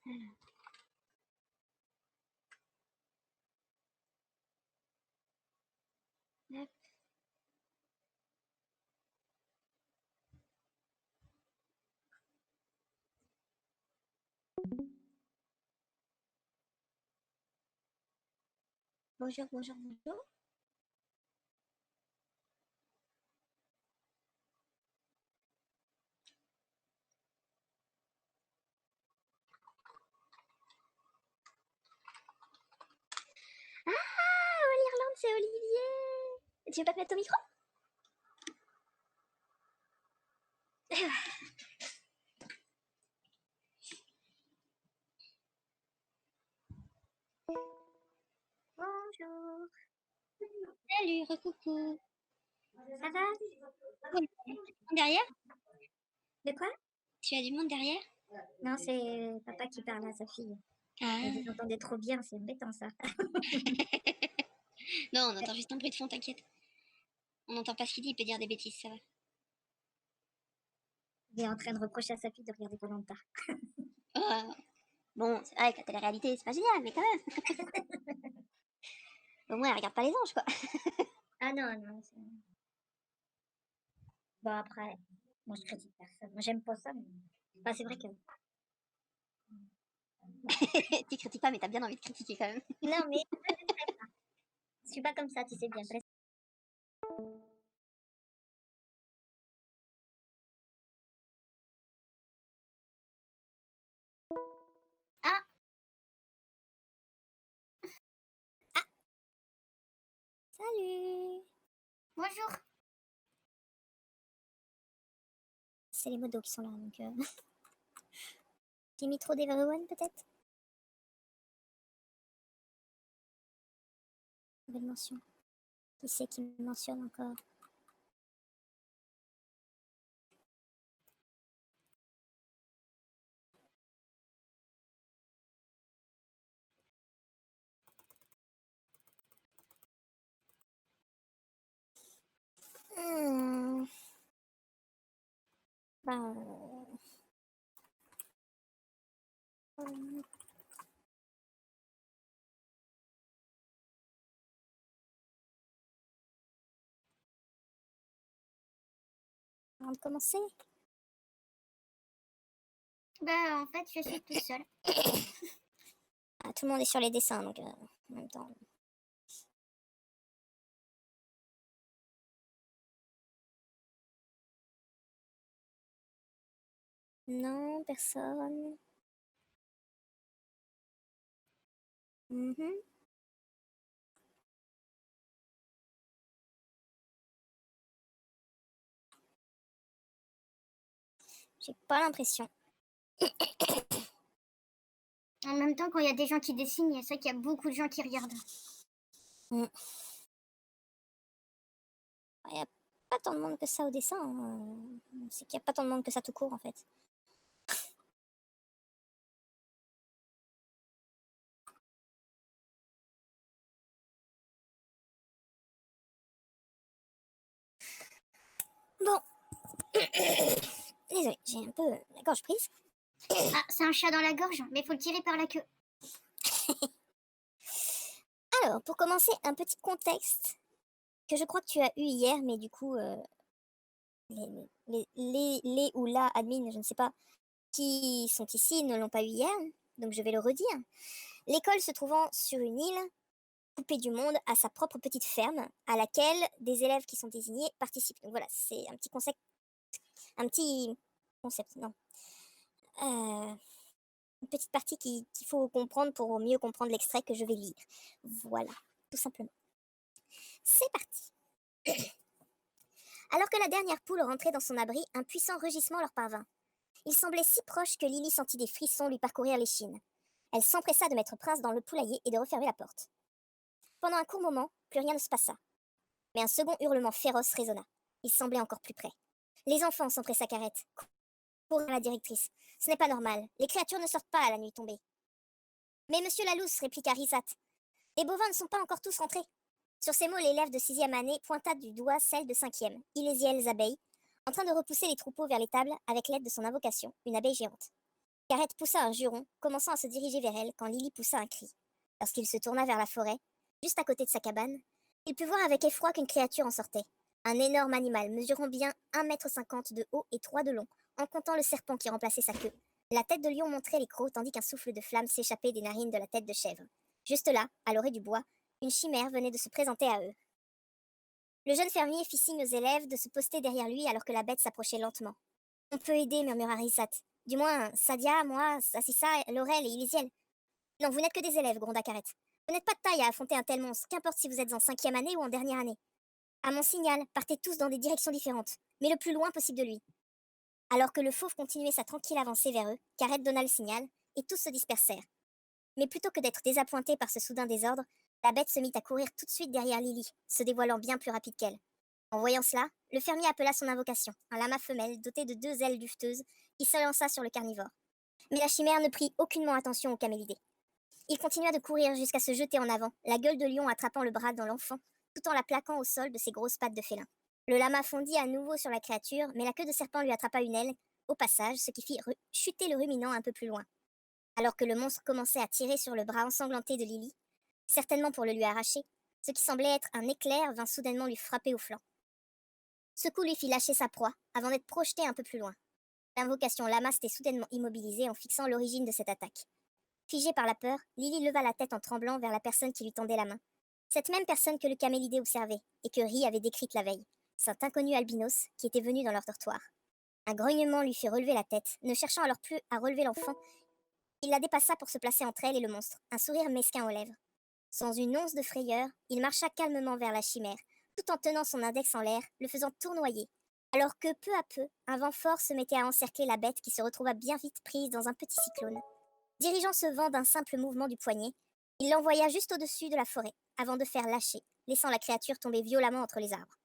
Hop. Bonjour, bonjour, bonjour. Ah, l'Irlande, c'est Olivier. Tu veux pas te mettre au micro? Bonjour. Salut, recoucou. Ça va? Oui. Derrière? De quoi? Tu as du monde derrière? Non, c'est papa qui parle à sa fille. Ah. Vous entendez trop bien, c'est embêtant ça. Non, on entend juste un bruit de fond, t'inquiète. On n'entend pas ce qu'il dit, il peut dire des bêtises, ça va. Il est en train de reprocher à sa fille de regarder Koh-Lanta. Oh. Bon, c'est vrai que la télé-réalité, c'est pas génial, mais quand même. Au moins, elle regarde pas les anges, quoi. Ah non, non. Bon, après, moi je critique personne. Moi j'aime pas ça, mais bah, c'est vrai que. Tu critiques pas, mais t'as bien envie de critiquer quand même. Non, mais je suis pas comme ça, tu sais bien. Ah! Ah! Salut! Bonjour! C'est les modos qui sont là, donc. J'ai mis trop d'Everyone peut-être? Nouvelle mention. Qui c'est qui me mentionne encore? Hmm. Bah. Avant de commencer? Bah, en fait, je suis toute seule. Ah, tout le monde est sur les dessins, donc en même temps. Non, personne. J'ai pas l'impression. En même temps, quand il y a des gens qui dessinent, c'est vrai qu'il y a beaucoup de gens qui regardent. Il n'y a pas tant de monde que ça au dessin. C'est qu'il n'y a pas tant de monde que ça tout court, en fait. Bon. Désolée, j'ai un peu la gorge prise. Ah, c'est un chat dans la gorge, mais faut le tirer par la queue. Alors, pour commencer, un petit contexte que je crois que tu as eu hier, mais du coup, les ou la admin, je ne sais pas, qui sont ici ne l'ont pas eu hier, donc je vais le redire. L'école se trouvant sur une île, coupée du monde, a sa propre petite ferme, à laquelle des élèves qui sont désignés participent. Donc voilà, c'est un petit concept, non. Une petite partie qu'il faut comprendre pour mieux comprendre l'extrait que je vais lire. Voilà, tout simplement. C'est parti. Alors que la dernière poule rentrait dans son abri, un puissant rugissement leur parvint. Il semblait si proche que Lily sentit des frissons lui parcourir l'échine. Elle s'empressa de mettre Prince dans le poulailler et de refermer la porte. Pendant un court moment, plus rien ne se passa. Mais un second hurlement féroce résonna. Il semblait encore plus près. Les enfants, s'empressa Carrette. Courez à la directrice. Ce n'est pas normal. Les créatures ne sortent pas à la nuit tombée. Mais monsieur Lalousse, répliqua Risat. Les bovins ne sont pas encore tous rentrés. Sur ces mots, l'élève de 6e année pointa du doigt celle de 5e, Ilésiel Abeille, en train de repousser les troupeaux vers les tables avec l'aide de son invocation, une abeille géante. Carrette poussa un juron, commençant à se diriger vers elle quand Lily poussa un cri. Lorsqu'il se tourna vers la forêt, juste à côté de sa cabane, il put voir avec effroi qu'une créature en sortait. Un énorme animal mesurant bien 1,50 m de haut et 3 de long, en comptant le serpent qui remplaçait sa queue. La tête de lion montrait les crocs tandis qu'un souffle de flamme s'échappait des narines de la tête de chèvre. Juste là, à l'orée du bois, une chimère venait de se présenter à eux. Le jeune fermier fit signe aux élèves de se poster derrière lui alors que la bête s'approchait lentement. On peut aider, murmura Rissat. Du moins, Sadia, moi, Assissa, Laurel et Ilisiel. Non, vous n'êtes que des élèves, gronda Carrette. Vous n'êtes pas de taille à affronter un tel monstre, qu'importe si vous êtes en 5e année ou en dernière année. À mon signal, partez tous dans des directions différentes, mais le plus loin possible de lui. Alors que le fauve continuait sa tranquille avancée vers eux, Carrette donna le signal, et tous se dispersèrent. Mais plutôt que d'être désappointés par ce soudain désordre, la bête se mit à courir tout de suite derrière Lily, se dévoilant bien plus rapide qu'elle. En voyant cela, le fermier appela son invocation, un lama femelle doté de 2 ailes duveteuses, qui s'élança sur le carnivore. Mais la chimère ne prit aucunement attention au camélidé. Il continua de courir jusqu'à se jeter en avant, la gueule de lion attrapant le bras dans l'enfant, tout en la plaquant au sol de ses grosses pattes de félin. Le lama fondit à nouveau sur la créature, mais la queue de serpent lui attrapa une aile, au passage, ce qui fit chuter le ruminant un peu plus loin. Alors que le monstre commençait à tirer sur le bras ensanglanté de Lily, certainement pour le lui arracher, ce qui semblait être un éclair vint soudainement lui frapper au flanc. Ce coup lui fit lâcher sa proie, avant d'être projeté un peu plus loin. L'invocation lama s'était soudainement immobilisée en fixant l'origine de cette attaque. Figée par la peur, Lily leva la tête en tremblant vers la personne qui lui tendait la main. Cette même personne que le camélidé observait, et que Ri avait décrite la veille. Cet inconnu albinos qui était venu dans leur dortoir. Un grognement lui fit relever la tête, ne cherchant alors plus à relever l'enfant. Il la dépassa pour se placer entre elle et le monstre, un sourire mesquin aux lèvres. Sans une once de frayeur, il marcha calmement vers la chimère, tout en tenant son index en l'air, le faisant tournoyer, alors que peu à peu, un vent fort se mettait à encercler la bête qui se retrouva bien vite prise dans un petit cyclone. Dirigeant ce vent d'un simple mouvement du poignet, il l'envoya juste au-dessus de la forêt, avant de faire lâcher, laissant la créature tomber violemment entre les arbres.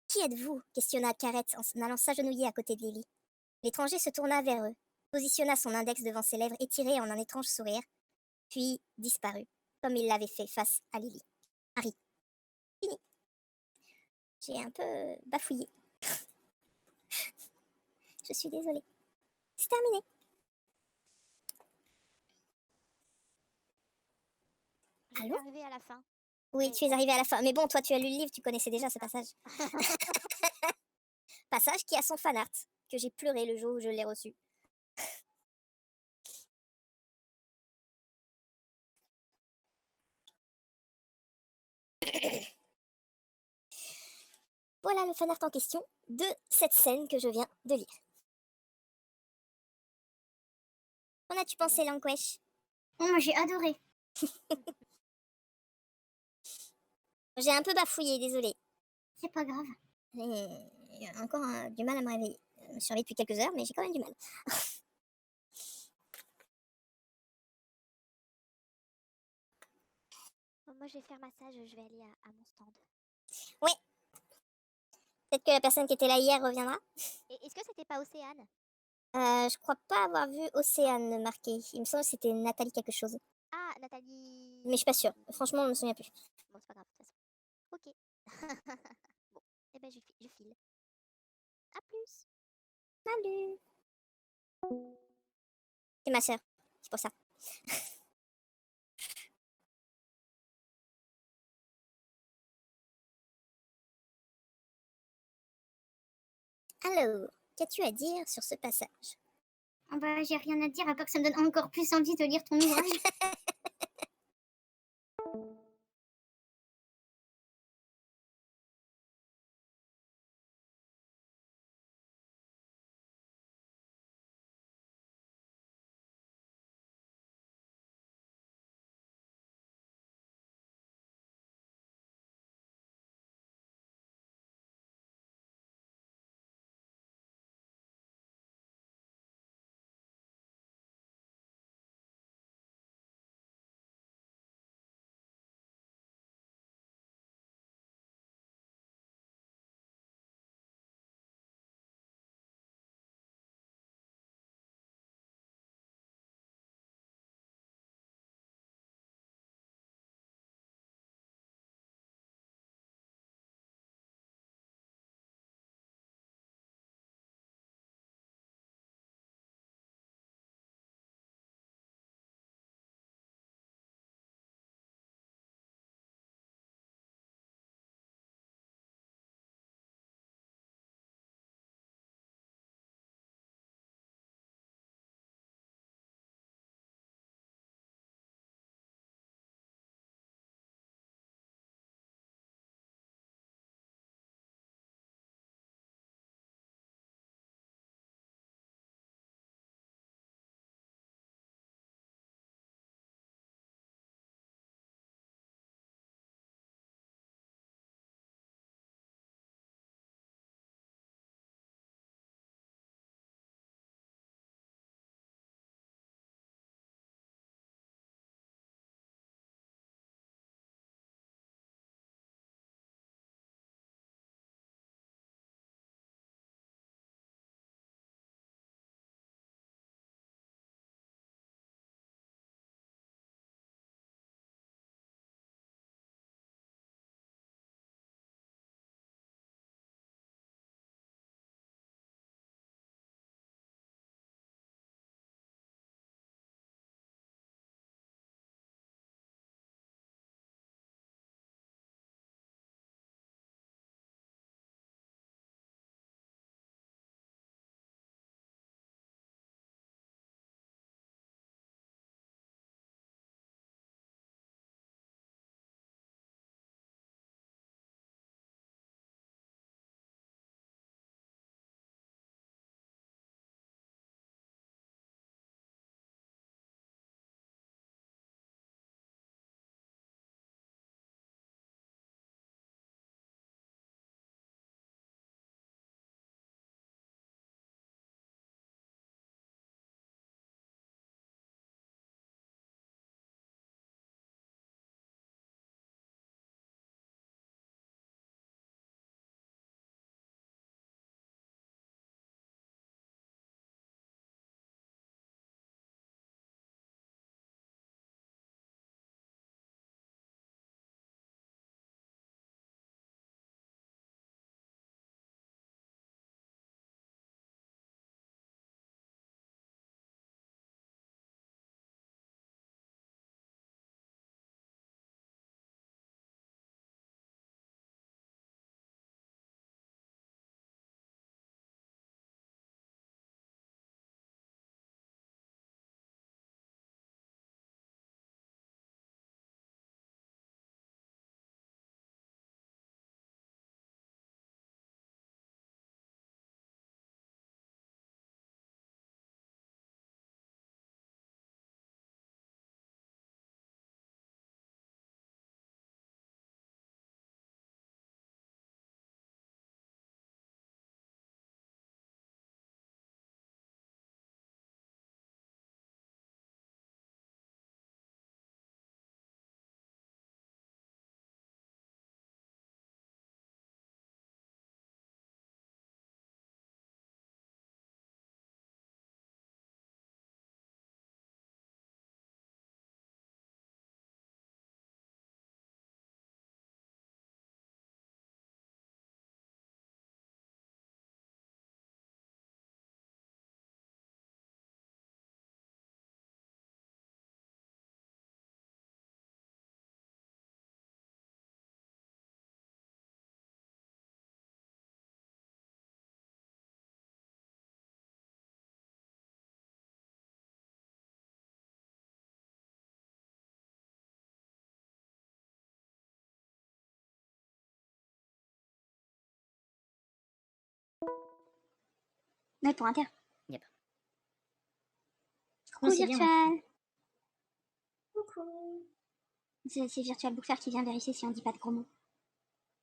Qui êtes-vous questionna Carrette en allant s'agenouiller à côté de Lily. L'étranger se tourna vers eux, positionna son index devant ses lèvres étirées en un étrange sourire, puis disparut, comme il l'avait fait face à Lily. Harry. Fini. J'ai un peu bafouillé. Je suis désolée. C'est terminé. Je suis Allô? arrivée à la fin. Oui, Mais tu es bon. arrivée à la fin. Mais bon, toi, tu as lu le livre, tu connaissais déjà ce passage. Passage qui a son fan art, que j'ai pleuré le jour où je l'ai reçu. Voilà le fan art en question de cette scène que je viens de lire. Qu'en as-tu pensé, Lanquesh? Oh, moi j'ai adoré. J'ai un peu bafouillé, désolée. C'est pas grave. J'ai encore du mal à me réveiller. Je me suis réveillée depuis quelques heures, mais j'ai quand même du mal. Bon, moi, je vais faire massage, je vais aller à mon stand. Oui. Peut-être que la personne qui était là hier reviendra. Et est-ce que c'était pas Océane? Je crois pas avoir vu Océane marqué. Il me semble que c'était Nathalie quelque chose. Ah, Nathalie. Mais je suis pas sûre. Franchement, je me souviens plus. Bon, c'est pas grave, de toute façon. Ok. Bon, eh ben, je file. À plus. Salut. C'est ma sœur. C'est pour ça. Alors, qu'as-tu à dire sur ce passage? Ah bah, j'ai rien à dire à part que ça me donne encore plus envie de lire ton ouvrage. Ouais, pour Inter. Yep. Coucou c'est bien, Virtual. Coucou. C'est Virtual Bookfer qui vient vérifier si on dit pas de gros mots.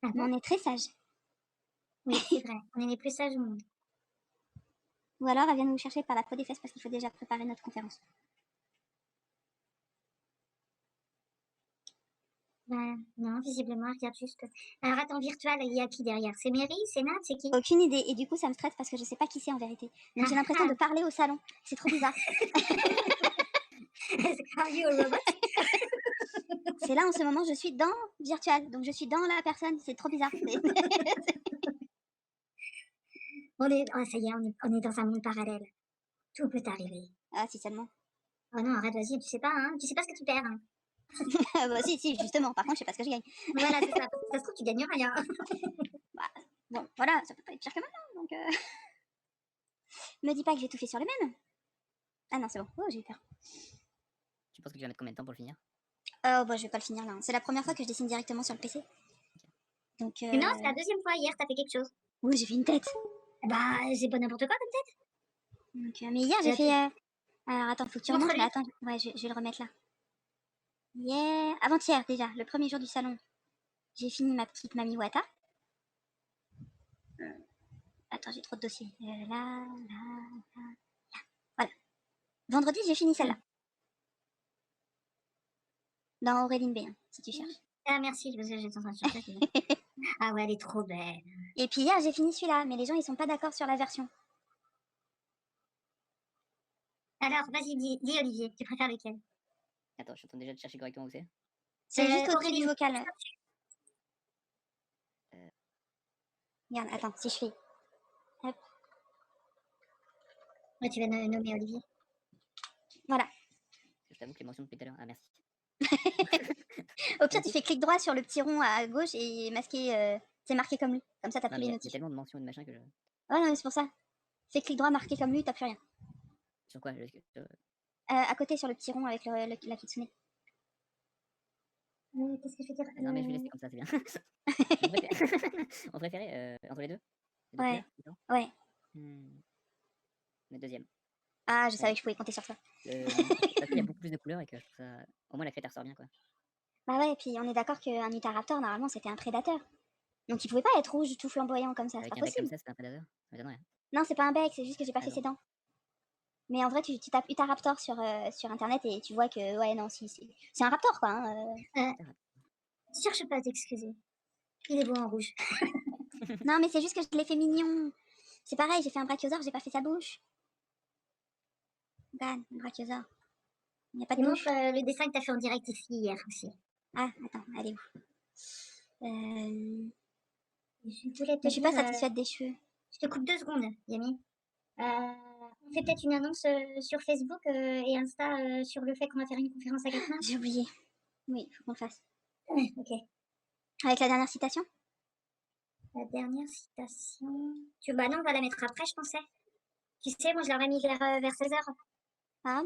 Ah Mais bon? on est très sage. Oui, c'est vrai. On est les plus sages au monde. Ou alors elle vient nous chercher par la peau des fesses parce qu'il faut déjà préparer notre conférence. Bah, non, visiblement, elle regarde juste. Alors attends, Virtual, il y a qui derrière? C'est Mary? C'est Nat? C'est qui? Aucune idée. Et du coup ça me stresse parce que je sais pas qui c'est en vérité. Donc j'ai l'impression de parler au salon. C'est trop bizarre. Are you a robot? C'est là en ce moment je suis dans Virtual. Donc je suis dans la personne. C'est trop bizarre. Oh, ça y est, on est dans un monde parallèle. Tout peut arriver. Ah si seulement. Oh non, arrête, vas-y, tu sais pas, hein. Tu sais pas ce que tu perds, hein. Bah si, justement. Par contre je sais pas ce que je gagne. Voilà, c'est ça. Ça se trouve, tu gagnes rien. Bon, voilà, ça peut pas être pire que maintenant. Donc me dis pas que j'ai tout fait sur le même. Ah non, c'est bon. Oh, j'ai eu peur. Tu penses que tu vas mettre combien de temps pour le finir? Oh bah je vais pas le finir là. Hein. C'est la première fois que je dessine directement sur le PC. Donc Mais non, c'est la deuxième fois. Hier, t'as fait quelque chose. oui, j'ai fait une tête. Bah, c'est pas n'importe quoi comme tête. Donc mais hier j'ai Là, fait alors attends, faut que tu remontes. Montre-lui. Mais attends, ouais, je vais le remettre là. Yeah, avant-hier déjà, le premier jour du salon. J'ai fini ma petite Mami Wata. Attends, j'ai trop de dossiers. Là. Voilà. Vendredi, j'ai fini celle-là. Dans Auréline B, hein, si tu cherches. Ah, merci, parce que j'étais en train de chercher. Ah ouais, elle est trop belle. Et puis hier, j'ai fini celui-là, mais les gens, ils sont pas d'accord sur la version. Alors, vas-y, dis Olivier, tu préfères lequel? Attends, je suis en train déjà de chercher correctement où c'est. C'est juste au-dessus du Auréline. vocal. Regarde, attends, si je fais... Hop, Ouais, tu vas nommer Olivier. voilà. Je t'avoue que l'émotion depuis tout à l'heure. Ah, merci. Au pire, tu fais clic droit sur le petit rond à gauche et masqué... c'est marqué comme lui. Comme ça, t'as Non, plus mais les il y a notifs. tellement de mentions et de machin que je. Ouais, non, mais c'est pour ça. Fais clic droit, marqué comme lui, t'as plus rien. Sur quoi À côté, sur le petit rond avec la kitsune. Qu'est-ce que je veux dire? Non, mais je vais laisser comme ça, c'est bien. On préférait entre les deux? Les deux Ouais. couleurs, différents Ouais. Le deuxième. Ah, je savais que je pouvais compter sur toi. Parce qu'il y a beaucoup plus de couleurs et que je trouve ça. Au moins, la crête elle ressort bien, quoi. Bah ouais, et puis on est d'accord qu'un Utahraptor, normalement, c'était un prédateur. Donc il pouvait pas être rouge, tout flamboyant comme ça, c'est Avec pas un bec comme possible. ça, c'est pas un prédateur? Ça m'étonnerait. Non, c'est pas un bec, c'est juste que j'ai pas Ah fait bon. ses dents. Mais en vrai, tu tapes Utahraptor sur internet et tu vois que, ouais, non, si, c'est un raptor, quoi. Hein, Cherche pas à t'excuser. Il est beau en rouge. Non, mais c'est juste que je l'ai fait mignon. C'est pareil, j'ai fait un brachiosaure, j'ai pas fait sa bouche. Regarde, un brachiosaure. Il n'y a pas de Il bouche. montre le dessin que t'as fait en direct ici hier aussi. Ah, attends, elle est où Je voulais te Mais je suis pas dire, satisfaite des cheveux. je te coupe 2 secondes, Yami. On fait peut-être une annonce sur Facebook et Insta sur le fait qu'on va faire une conférence à Gatmin. J'ai oublié. Oui, faut qu'on le fasse. Ouais, ok. Avec la dernière citation? La dernière citation. Bah non, on va la mettre après, je pensais. Tu sais, moi je l'aurais mis vers 16h. Ah,